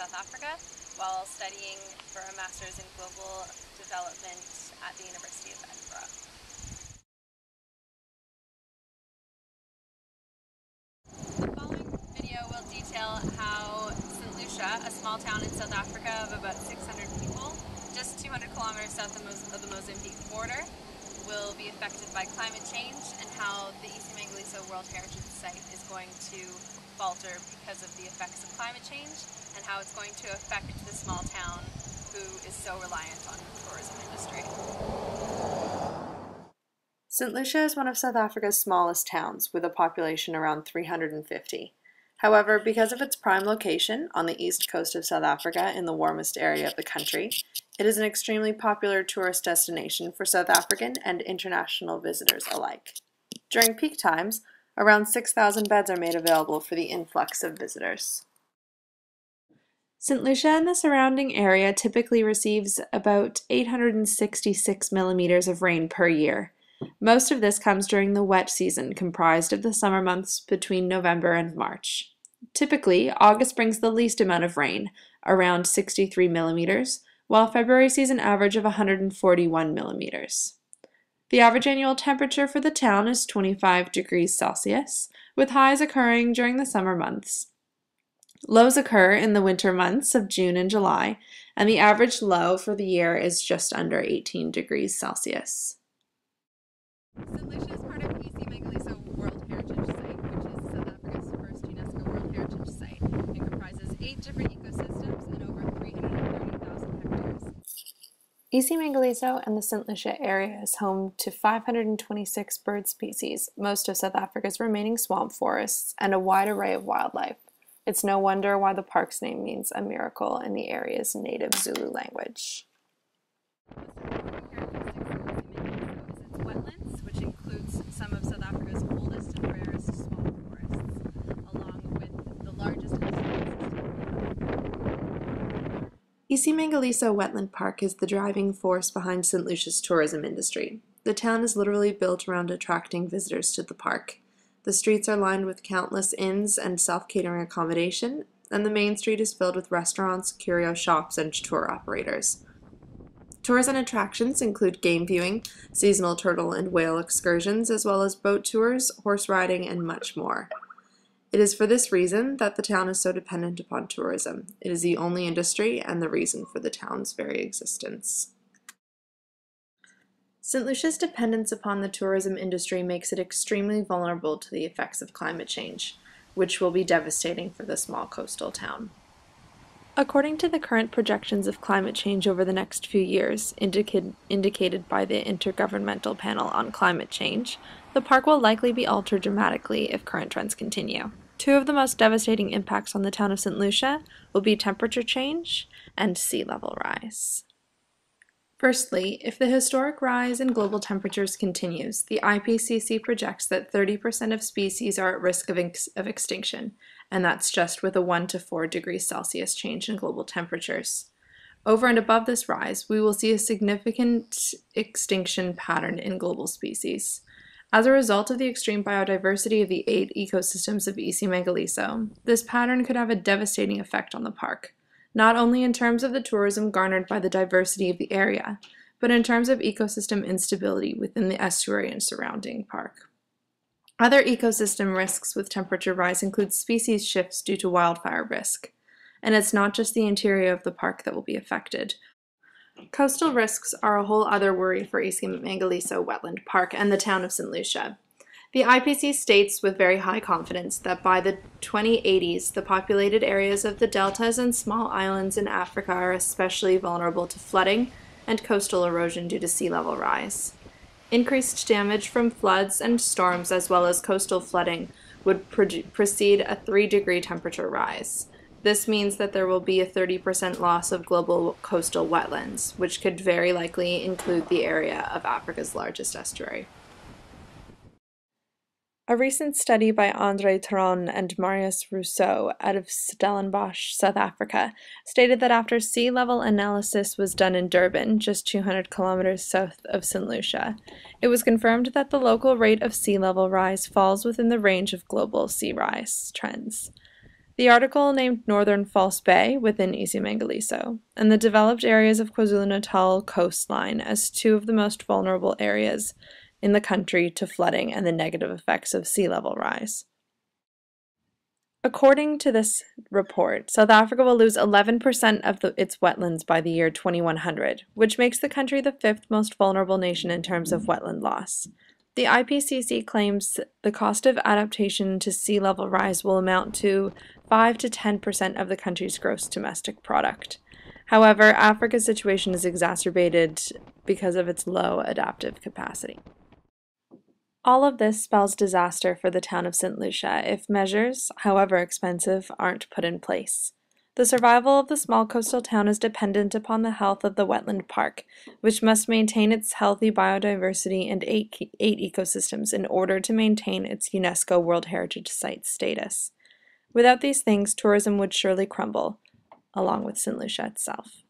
South Africa while studying for a Master's in Global Development at the University of Edinburgh. The following video will detail how St Lucia, a small town in South Africa of about 600 people, just 200 kilometers south of the Mozambique border, will be affected by climate change, and how the Ecology World Heritage Site is going to falter because of the effects of climate change, and how it's going to affect the small town who is so reliant on the tourism industry. St Lucia is one of South Africa's smallest towns, with a population around 350. However, because of its prime location on the east coast of South Africa in the warmest area of the country, it is an extremely popular tourist destination for South African and international visitors alike. During peak times, around 6,000 beds are made available for the influx of visitors. St Lucia and the surrounding area typically receives about 866 millimeters of rain per year. Most of this comes during the wet season, comprised of the summer months between November and March. Typically, August brings the least amount of rain, around 63 millimeters, while February sees an average of 141 millimeters. The average annual temperature for the town is 25 degrees Celsius, with highs occurring during the summer months. Lows occur in the winter months of June and July, and the average low for the year is just under 18 degrees Celsius. St Lucia is part of ecology World Heritage Site, which is South Africa's first UNESCO World Heritage Site. It comprises 8 different ecosystems and over 330,000 hectares. ecology and the St Lucia area is home to 526 bird species, most of South Africa's remaining swamp forests, and a wide array of wildlife. It's no wonder why the park's name means a miracle in the area's native Zulu language. Wetlands, which includes some of South Africa's oldest and rarest swamp forests, along with the largest ecology Wetland Park is the driving force behind St Lucia's tourism industry. The town is literally built around attracting visitors to the park. The streets are lined with countless inns and self-catering accommodation, and the main street is filled with restaurants, curio shops, and tour operators. Tours and attractions include game viewing, seasonal turtle and whale excursions, as well as boat tours, horse riding, and much more. It is for this reason that the town is so dependent upon tourism. It is the only industry and the reason for the town's very existence. St Lucia's dependence upon the tourism industry makes it extremely vulnerable to the effects of climate change, which will be devastating for the small coastal town. According to the current projections of climate change over the next few years, indicated by the Intergovernmental Panel on Climate Change, the park will likely be altered dramatically if current trends continue. Two of the most devastating impacts on the town of St Lucia will be temperature change and sea level rise. Firstly, if the historic rise in global temperatures continues, the IPCC projects that 30% of species are at risk of extinction, and that's just with a 1 to 4 degrees Celsius change in global temperatures. Over and above this rise, we will see a significant extinction pattern in global species. As a result of the extreme biodiversity of the 8 ecosystems of ecology, this pattern could have a devastating effect on the park, not only in terms of the tourism garnered by the diversity of the area, but in terms of ecosystem instability within the estuary and surrounding park. Other ecosystem risks with temperature rise include species shifts due to wildfire risk, and it's not just the interior of the park that will be affected. Coastal risks are a whole other worry for ecology Wetland Park and the town of St Lucia. The IPCC states with very high confidence that by the 2080s, the populated areas of the deltas and small islands in Africa are especially vulnerable to flooding and coastal erosion due to sea level rise. Increased damage from floods and storms as well as coastal flooding would precede a 3-degree temperature rise. This means that there will be a 30% loss of global coastal wetlands, which could very likely include the area of Africa's largest estuary. A recent study by André Theron and Marius Rousseau out of Stellenbosch, South Africa, stated that after sea level analysis was done in Durban, just 200 kilometers south of St Lucia, it was confirmed that the local rate of sea level rise falls within the range of global sea rise trends. The article named Northern False Bay within East-Mangaliso and the developed areas of KwaZulu-Natal coastline as two of the most vulnerable areas in the country to flooding and the negative effects of sea level rise. According to this report, South Africa will lose 11% of its wetlands by the year 2100, which makes the country the fifth most vulnerable nation in terms of wetland loss. The IPCC claims the cost of adaptation to sea level rise will amount to 5 to 10% of the country's gross domestic product. However, Africa's situation is exacerbated because of its low adaptive capacity. All of this spells disaster for the town of St Lucia if measures, however expensive, aren't put in place. The survival of the small coastal town is dependent upon the health of the wetland park, which must maintain its healthy biodiversity and eight ecosystems in order to maintain its UNESCO World Heritage Site status. Without these things, tourism would surely crumble, along with St. Lucia itself.